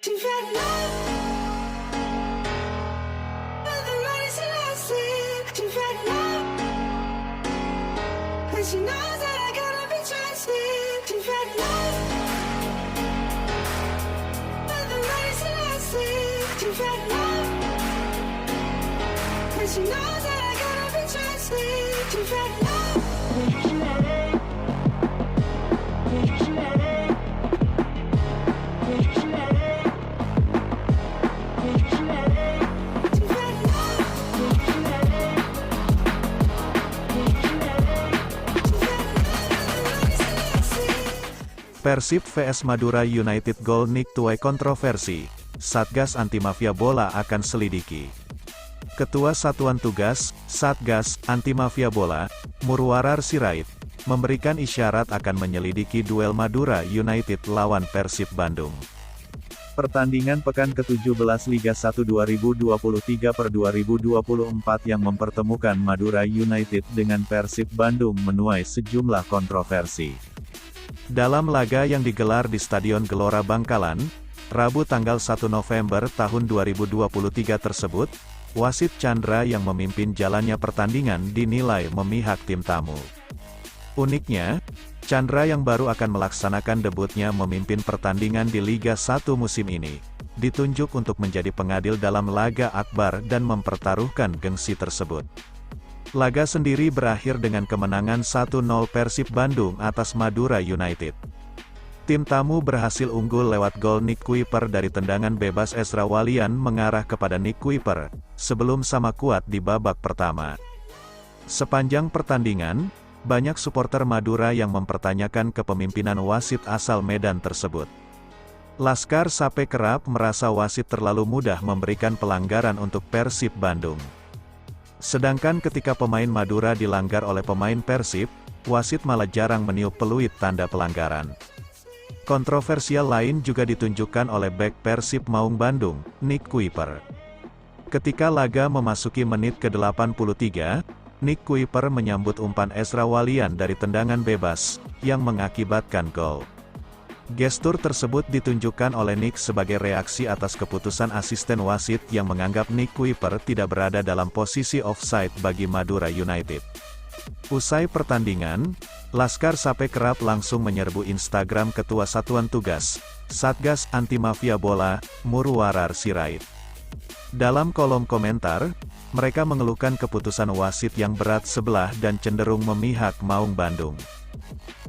You've had enough of the rise and losses. You've had enough, and she knows that I gotta be trusted. You've had enough of the rise and losses. You've had enough, and she knows that I gotta be trusted. You've had enough. Persib vs Madura United gol Nick tuai kontroversi, Satgas Anti Mafia Bola akan selidiki. Ketua Satuan Tugas, Satgas, Anti Mafia Bola, Murwarar Sirait, memberikan isyarat akan menyelidiki duel Madura United lawan Persib Bandung. Pertandingan pekan ke-17 Liga 1 2023/2024 yang mempertemukan Madura United dengan Persib Bandung menuai sejumlah kontroversi. Dalam laga yang digelar di Stadion Gelora Bangkalan, Rabu tanggal 1 November tahun 2023 tersebut, wasit Chandra yang memimpin jalannya pertandingan dinilai memihak tim tamu. Uniknya, Chandra yang baru akan melaksanakan debutnya memimpin pertandingan di Liga 1 musim ini, ditunjuk untuk menjadi pengadil dalam laga akbar dan mempertaruhkan gengsi tersebut. Laga sendiri berakhir dengan kemenangan 1-0 Persib Bandung atas Madura United. Tim tamu berhasil unggul lewat gol Nick Kuiper dari tendangan bebas Ezra Walian mengarah kepada Nick Kuiper, sebelum sama kuat di babak pertama. Sepanjang pertandingan, banyak supporter Madura yang mempertanyakan kepemimpinan wasit asal Medan tersebut. Laskar Sape kerap merasa wasit terlalu mudah memberikan pelanggaran untuk Persib Bandung. Sedangkan ketika pemain Madura dilanggar oleh pemain Persib, wasit malah jarang meniup peluit tanda pelanggaran. Kontroversial lain juga ditunjukkan oleh bek Persib Maung Bandung, Nick Kuiper. Ketika laga memasuki menit ke-83, Nick Kuiper menyambut umpan Ezra Walian dari tendangan bebas, yang mengakibatkan gol. Gestur tersebut ditunjukkan oleh Nick sebagai reaksi atas keputusan asisten wasit yang menganggap Nick Kuiper tidak berada dalam posisi offside bagi Madura United. Usai pertandingan, Laskar Sape kerap langsung menyerbu Instagram Ketua Satuan Tugas, Satgas Anti Mafia Bola, Murwarar Sirait. Dalam kolom komentar, mereka mengeluhkan keputusan wasit yang berat sebelah dan cenderung memihak Maung Bandung.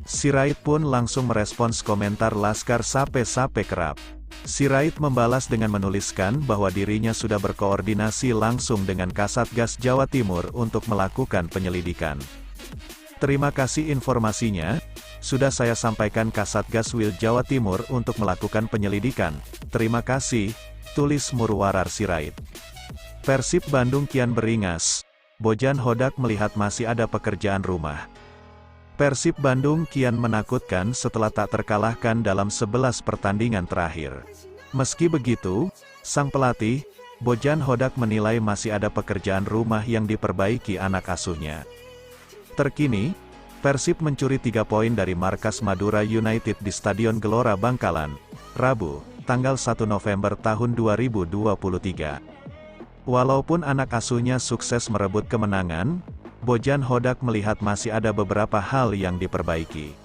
Sirait pun langsung merespons komentar Laskar Sape kerap. Sirait membalas dengan menuliskan bahwa dirinya sudah berkoordinasi langsung dengan Kasatgas Jawa Timur untuk melakukan penyelidikan. Terima kasih informasinya, sudah saya sampaikan Kasatgas Wil Jawa Timur untuk melakukan penyelidikan. Terima kasih, tulis Murwarar Sirait. Persib Bandung kian beringas, Bojan Hodak melihat masih ada pekerjaan rumah. Persib Bandung kian menakutkan setelah tak terkalahkan dalam 11 pertandingan terakhir. Meski begitu, sang pelatih, Bojan Hodak menilai masih ada pekerjaan rumah yang diperbaiki anak asuhnya. Terkini, Persib mencuri 3 poin dari markas Madura United di Stadion Gelora Bangkalan, Rabu, tanggal 1 November tahun 2023. Walaupun anak asuhnya sukses merebut kemenangan, Bojan Hodak melihat masih ada beberapa hal yang diperbaiki.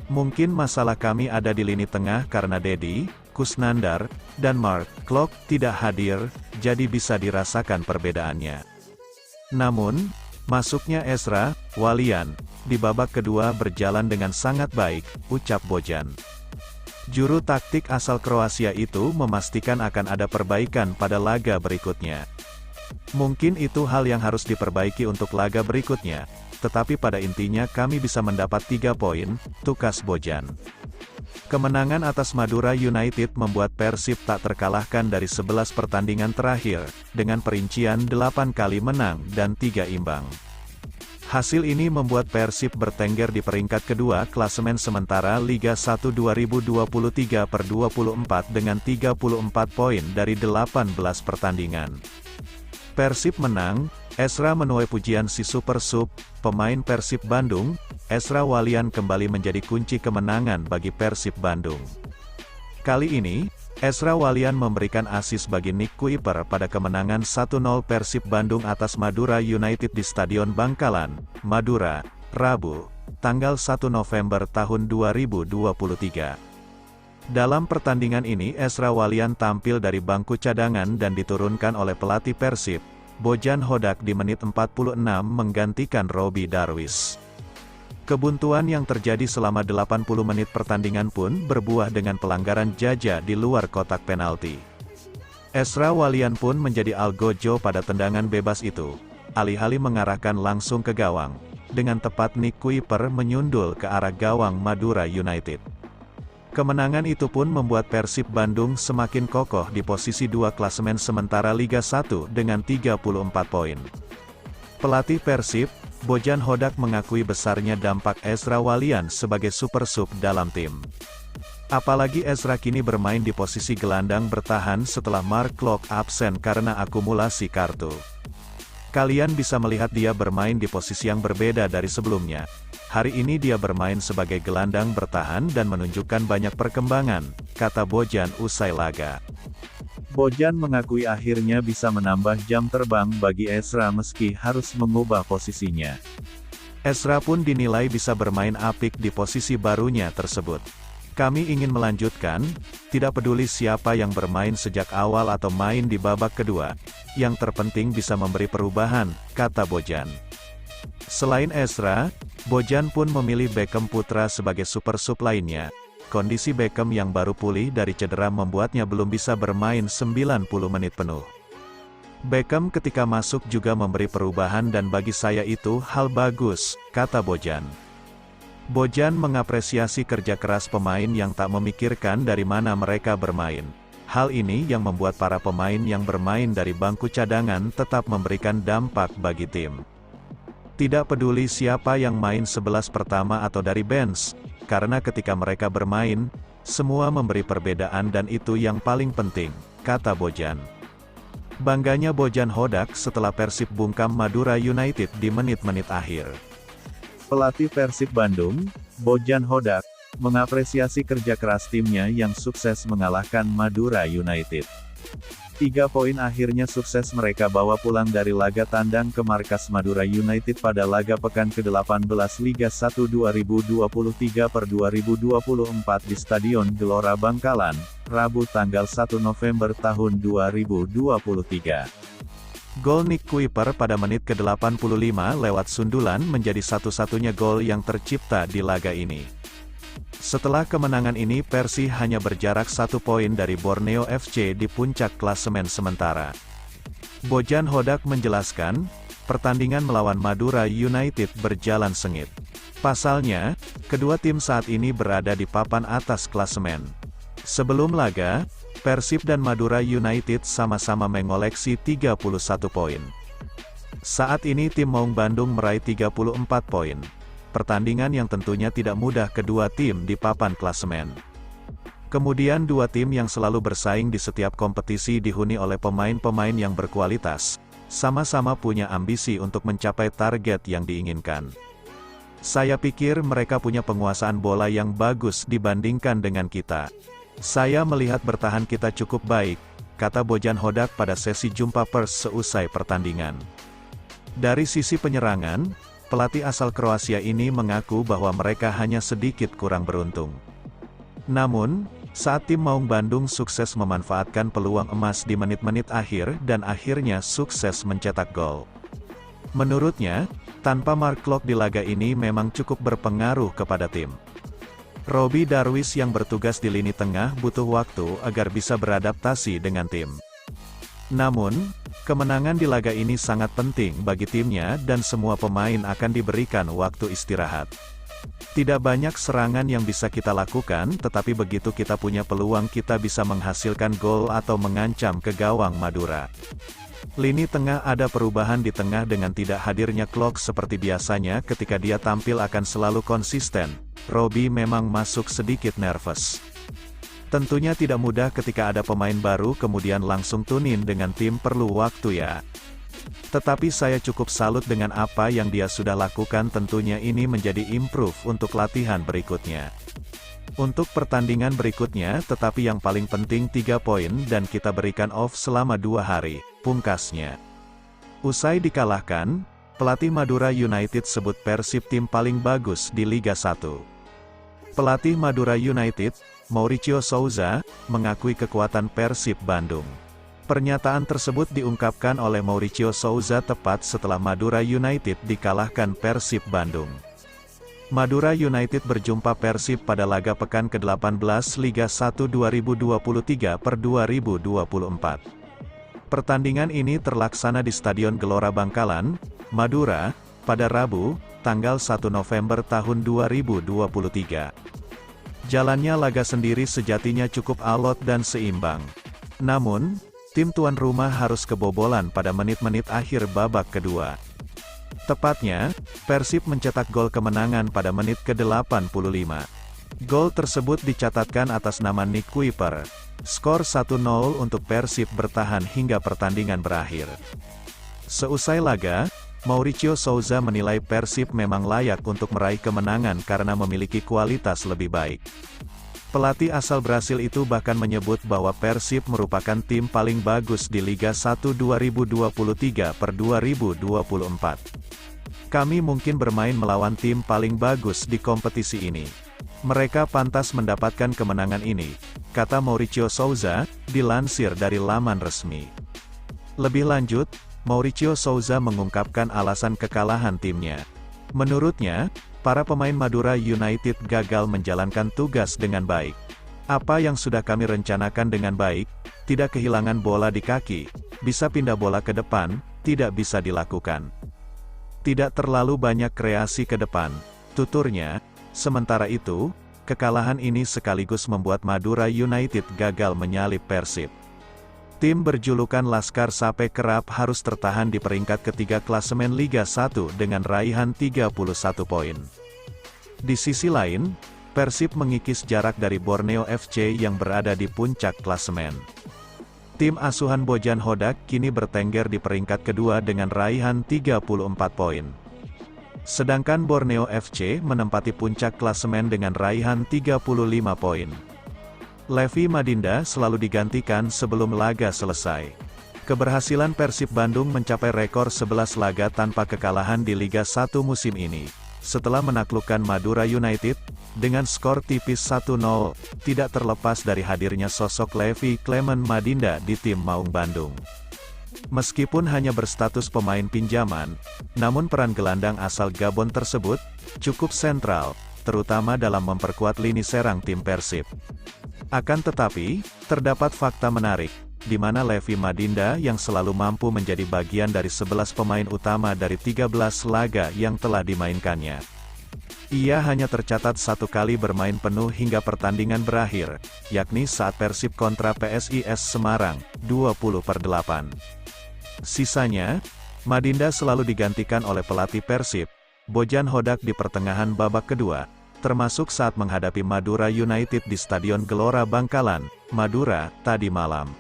Mungkin masalah kami ada di lini tengah karena Dedi, Kusnandar, dan Mark Klok tidak hadir, jadi bisa dirasakan perbedaannya. Namun, masuknya Ezra Walian di babak kedua berjalan dengan sangat baik, ucap Bojan. Juru taktik asal Kroasia itu memastikan akan ada perbaikan pada laga berikutnya. Mungkin itu hal yang harus diperbaiki untuk laga berikutnya, tetapi pada intinya kami bisa mendapat 3 poin, tukas Bojan. Kemenangan atas Madura United membuat Persib tak terkalahkan dari 11 pertandingan terakhir, dengan perincian 8 kali menang dan 3 imbang. Hasil ini membuat Persib bertengger di peringkat kedua klasemen sementara Liga 1 2023/24 dengan 34 poin dari 18 pertandingan. Persib menang, Ezra menuai pujian si Super Sub, pemain Persib Bandung, Ezra Walian kembali menjadi kunci kemenangan bagi Persib Bandung. Kali ini, Ezra Walian memberikan assist bagi Nick Kuiper pada kemenangan 1-0 Persib Bandung atas Madura United di Stadion Bangkalan, Madura, Rabu, tanggal 1 November tahun 2023. Dalam pertandingan ini Ezra Walian tampil dari bangku cadangan dan diturunkan oleh pelatih Persib, Bojan Hodak di menit 46 menggantikan Robby Darwish. Kebuntuan yang terjadi selama 80 menit pertandingan pun berbuah dengan pelanggaran Jaja di luar kotak penalti. Ezra Walian pun menjadi algojo pada tendangan bebas itu, alih-alih mengarahkan langsung ke gawang. Dengan tepat Nick Kuiper menyundul ke arah gawang Madura United. Kemenangan itu pun membuat Persib Bandung semakin kokoh di posisi 2 klasemen sementara Liga 1 dengan 34 poin. Pelatih Persib, Bojan Hodak mengakui besarnya dampak Ezra Walian sebagai super sub dalam tim. Apalagi Ezra kini bermain di posisi gelandang bertahan setelah Mark Klok absen karena akumulasi kartu. Kalian bisa melihat dia bermain di posisi yang berbeda dari sebelumnya. Hari ini dia bermain sebagai gelandang bertahan dan menunjukkan banyak perkembangan, kata Bojan usai laga. Bojan mengakui akhirnya bisa menambah jam terbang bagi Ezra meski harus mengubah posisinya. Ezra pun dinilai bisa bermain apik di posisi barunya tersebut. Kami ingin melanjutkan, tidak peduli siapa yang bermain sejak awal atau main di babak kedua, yang terpenting bisa memberi perubahan, kata Bojan. Selain Ezra, Bojan pun memilih Beckham Putra sebagai super sub lainnya. Kondisi Beckham yang baru pulih dari cedera membuatnya belum bisa bermain 90 menit penuh. Beckham ketika masuk juga memberi perubahan dan bagi saya itu hal bagus, kata Bojan. Bojan mengapresiasi kerja keras pemain yang tak memikirkan dari mana mereka bermain. Hal ini yang membuat para pemain yang bermain dari bangku cadangan tetap memberikan dampak bagi tim. Tidak peduli siapa yang main 11 pertama atau dari bench, karena ketika mereka bermain, semua memberi perbedaan dan itu yang paling penting, kata Bojan. Bangganya Bojan Hodak setelah Persib bungkam Madura United di menit-menit akhir. Pelatih Persib Bandung, Bojan Hodak, mengapresiasi kerja keras timnya yang sukses mengalahkan Madura United. 3 poin akhirnya sukses mereka bawa pulang dari laga tandang ke markas Madura United pada laga pekan ke-18 Liga 1 2023/2024 di Stadion Gelora Bangkalan, Rabu tanggal 1 November tahun 2023. Gol Nick Kuiper pada menit ke-85 lewat sundulan menjadi satu-satunya gol yang tercipta di laga ini. Setelah kemenangan ini Persi hanya berjarak 1 poin dari Borneo FC di puncak klasemen sementara. Bojan Hodak menjelaskan, pertandingan melawan Madura United berjalan sengit. Pasalnya, kedua tim saat ini berada di papan atas klasemen. Sebelum laga, Persib dan Madura United sama-sama mengoleksi 31 poin. Saat ini tim Maung Bandung meraih 34 poin. Pertandingan yang tentunya tidak mudah kedua tim di papan klasemen. Kemudian dua tim yang selalu bersaing di setiap kompetisi dihuni oleh pemain-pemain yang berkualitas, sama-sama punya ambisi untuk mencapai target yang diinginkan. Saya pikir mereka punya penguasaan bola yang bagus dibandingkan dengan kita. Saya melihat bertahan kita cukup baik, kata Bojan Hodak pada sesi jumpa pers seusai pertandingan. Dari sisi penyerangan, pelatih asal Kroasia ini mengaku bahwa mereka hanya sedikit kurang beruntung. Namun, saat tim Maung Bandung sukses memanfaatkan peluang emas di menit-menit akhir dan akhirnya sukses mencetak gol. Menurutnya, tanpa Mark Klok di laga ini memang cukup berpengaruh kepada tim. Robby Darwish yang bertugas di lini tengah butuh waktu agar bisa beradaptasi dengan tim. Namun, kemenangan di laga ini sangat penting bagi timnya dan semua pemain akan diberikan waktu istirahat. Tidak banyak serangan yang bisa kita lakukan, tetapi begitu kita punya peluang kita bisa menghasilkan gol atau mengancam ke gawang Madura. Lini tengah ada perubahan di tengah dengan tidak hadirnya Klok seperti biasanya ketika dia tampil akan selalu konsisten. Robby memang masuk sedikit nervous. Tentunya tidak mudah ketika ada pemain baru kemudian langsung tune in dengan tim perlu waktu ya. Tetapi saya cukup salut dengan apa yang dia sudah lakukan tentunya ini menjadi improve untuk latihan berikutnya. Untuk pertandingan berikutnya tetapi yang paling penting 3 poin dan kita berikan off selama 2 hari, pungkasnya. Usai dikalahkan, pelatih Madura United sebut Persib tim paling bagus di Liga 1. Pelatih Madura United, Mauricio Souza, mengakui kekuatan Persib Bandung. Pernyataan tersebut diungkapkan oleh Mauricio Souza tepat setelah Madura United dikalahkan Persib Bandung. Madura United berjumpa Persib pada laga pekan ke-18 Liga 1 2023/2024. Pertandingan ini terlaksana di Stadion Gelora Bangkalan, Madura, pada Rabu, tanggal 1 November tahun 2023. Jalannya laga sendiri sejatinya cukup alot dan seimbang. Namun, tim tuan rumah harus kebobolan pada menit-menit akhir babak kedua. Tepatnya, Persib mencetak gol kemenangan pada menit ke-85. Gol tersebut dicatatkan atas nama Nick Kuiper. Skor 1-0 untuk Persib bertahan hingga pertandingan berakhir. Seusai laga, Mauricio Souza menilai Persib memang layak untuk meraih kemenangan karena memiliki kualitas lebih baik. Pelatih asal Brasil itu bahkan menyebut bahwa Persib merupakan tim paling bagus di Liga 1 2023/2024. Kami mungkin bermain melawan tim paling bagus di kompetisi ini. Mereka pantas mendapatkan kemenangan ini, kata Mauricio Souza, dilansir dari laman resmi. Lebih lanjut, Mauricio Souza mengungkapkan alasan kekalahan timnya. Menurutnya, para pemain Madura United gagal menjalankan tugas dengan baik. Apa yang sudah kami rencanakan dengan baik, tidak kehilangan bola di kaki, bisa pindah bola ke depan, tidak bisa dilakukan. Tidak terlalu banyak kreasi ke depan, tuturnya. Sementara itu, kekalahan ini sekaligus membuat Madura United gagal menyalip Persib. Tim berjulukan Laskar Sape kerap harus tertahan di peringkat ketiga klasemen Liga 1 dengan raihan 31 poin. Di sisi lain, Persib mengikis jarak dari Borneo FC yang berada di puncak klasemen. Tim asuhan Bojan Hodak kini bertengger di peringkat kedua dengan raihan 34 poin. Sedangkan Borneo FC menempati puncak klasemen dengan raihan 35 poin. Levi Madinda selalu digantikan sebelum laga selesai. Keberhasilan Persib Bandung mencapai rekor 11 laga tanpa kekalahan di Liga 1 musim ini. Setelah menaklukkan Madura United, dengan skor tipis 1-0, tidak terlepas dari hadirnya sosok Levi Clement Madinda di tim Maung Bandung. Meskipun hanya berstatus pemain pinjaman, namun peran gelandang asal Gabon tersebut, cukup sentral, terutama dalam memperkuat lini serang tim Persib. Akan tetapi, terdapat fakta menarik, di mana Levi Madinda yang selalu mampu menjadi bagian dari 11 pemain utama dari 13 laga yang telah dimainkannya. Ia hanya tercatat 1 kali bermain penuh hingga pertandingan berakhir, yakni saat Persib kontra PSIS Semarang, 20/8. Sisanya, Madinda selalu digantikan oleh pelatih Persib, Bojan Hodak di pertengahan babak kedua, termasuk saat menghadapi Madura United di Stadion Gelora Bangkalan, Madura, tadi malam.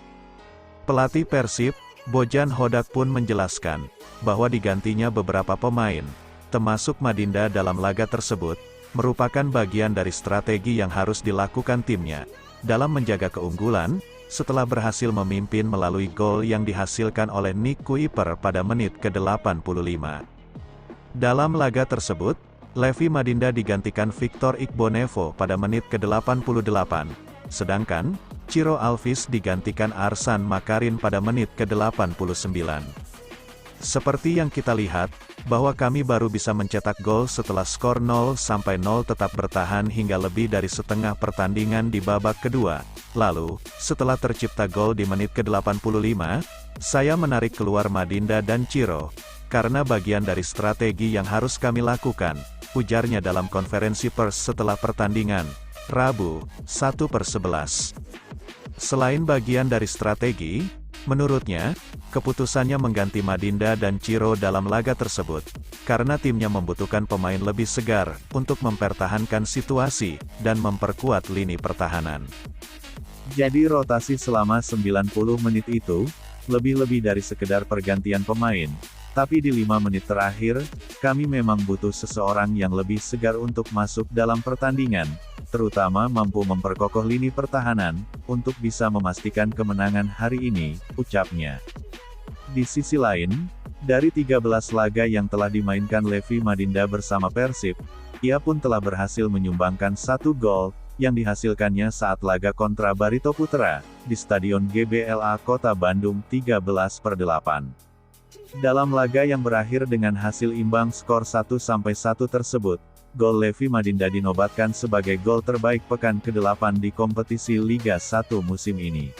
Pelatih Persib, Bojan Hodak pun menjelaskan, bahwa digantinya beberapa pemain, termasuk Madinda dalam laga tersebut, merupakan bagian dari strategi yang harus dilakukan timnya, dalam menjaga keunggulan, setelah berhasil memimpin melalui gol yang dihasilkan oleh Nick Kuiper pada menit ke-85. Dalam laga tersebut, Levi Madinda digantikan Victor Igbonevo pada menit ke-88, sedangkan, Ciro Alvis digantikan Arsan Makarin pada menit ke-89. Seperti yang kita lihat, bahwa kami baru bisa mencetak gol setelah skor 0-0 tetap bertahan hingga lebih dari setengah pertandingan di babak kedua. Lalu, setelah tercipta gol di menit ke-85, saya menarik keluar Madinda dan Ciro, karena bagian dari strategi yang harus kami lakukan, ujarnya dalam konferensi pers setelah pertandingan, Rabu, 1/11. Selain bagian dari strategi, menurutnya, keputusannya mengganti Madinda dan Ciro dalam laga tersebut, karena timnya membutuhkan pemain lebih segar, untuk mempertahankan situasi, dan memperkuat lini pertahanan. Jadi rotasi selama 90 menit itu, lebih-lebih dari sekedar pergantian pemain, tapi di 5 menit terakhir, kami memang butuh seseorang yang lebih segar untuk masuk dalam pertandingan, terutama mampu memperkokoh lini pertahanan, untuk bisa memastikan kemenangan hari ini, ucapnya. Di sisi lain, dari 13 laga yang telah dimainkan Levi Madinda bersama Persib, ia pun telah berhasil menyumbangkan 1 gol, yang dihasilkannya saat laga kontra Barito Putra, di Stadion GBLA Kota Bandung 13/8. Dalam laga yang berakhir dengan hasil imbang skor 1-1 tersebut, gol Levi Madinda dinobatkan sebagai gol terbaik pekan ke-8 di kompetisi Liga 1 musim ini.